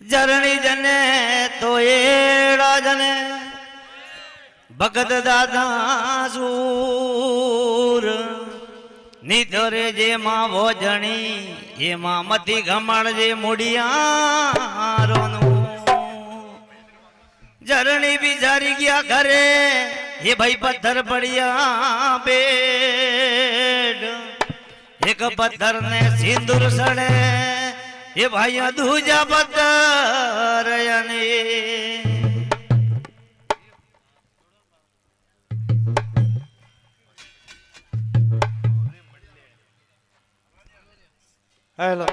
जरणी जने तो एड़ा जने भगत दादा सूर निधरे जे मां भोजणी ये मां मती घमण जे मुड़िया रोनू जरणी बिचारी गया घरे ये भाई पत्थर पड़िया बेड एक पत्थर ने सिंदूर सड़े ये भाई दूजा पत्थर यानी हेलो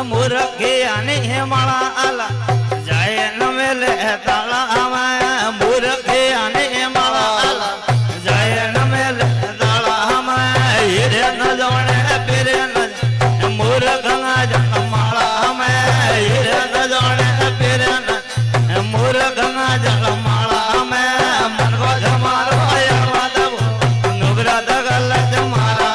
मुरखे आने हे माला आला जाए नवेले ताला हमें मुरखे आने हे माला आला जाए नवेले ताला हमें हिरे न जाने फिरे न मुरख न जाने माला हमें हिरे न जाने फिरे न मुरख न जाने माला हमें मन को जमारो या वादव नुगरा दगल जमारा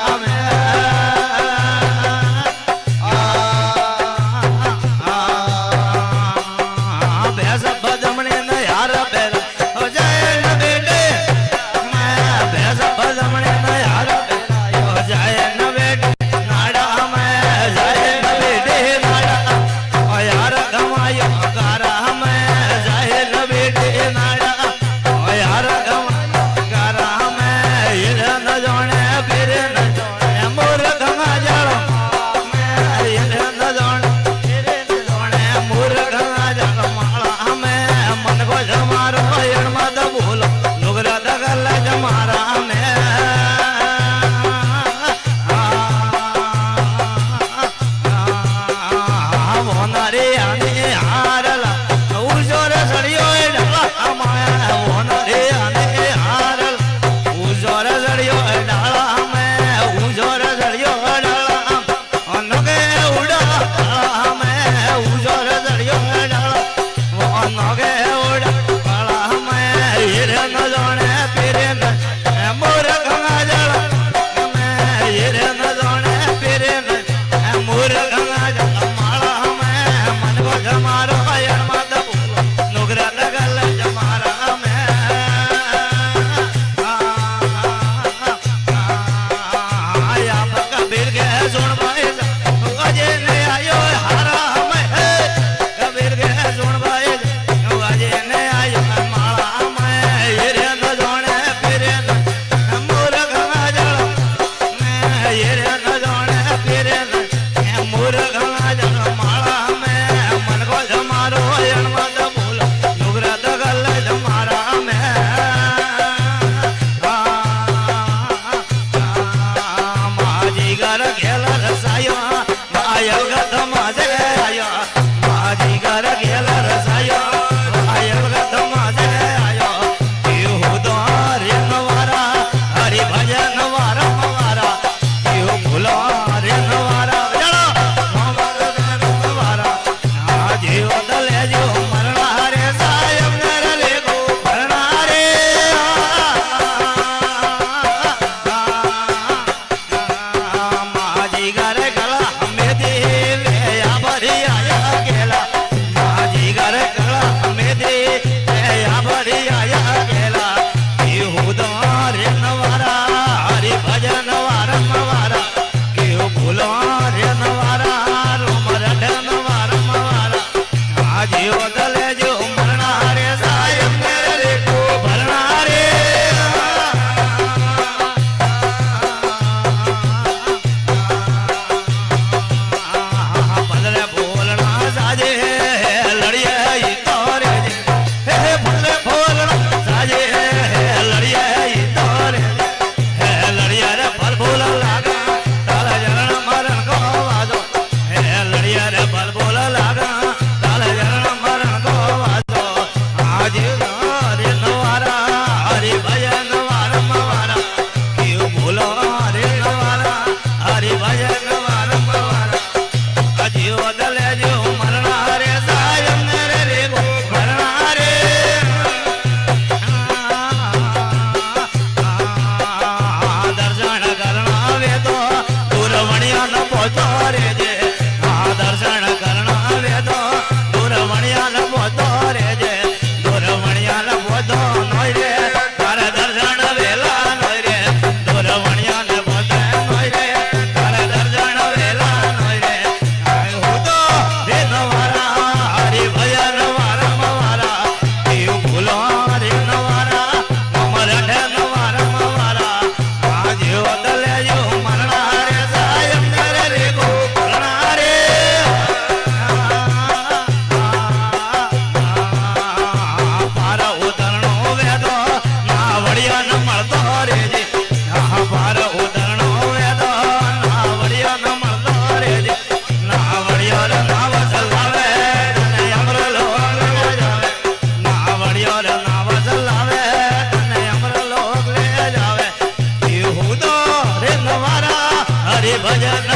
ભજન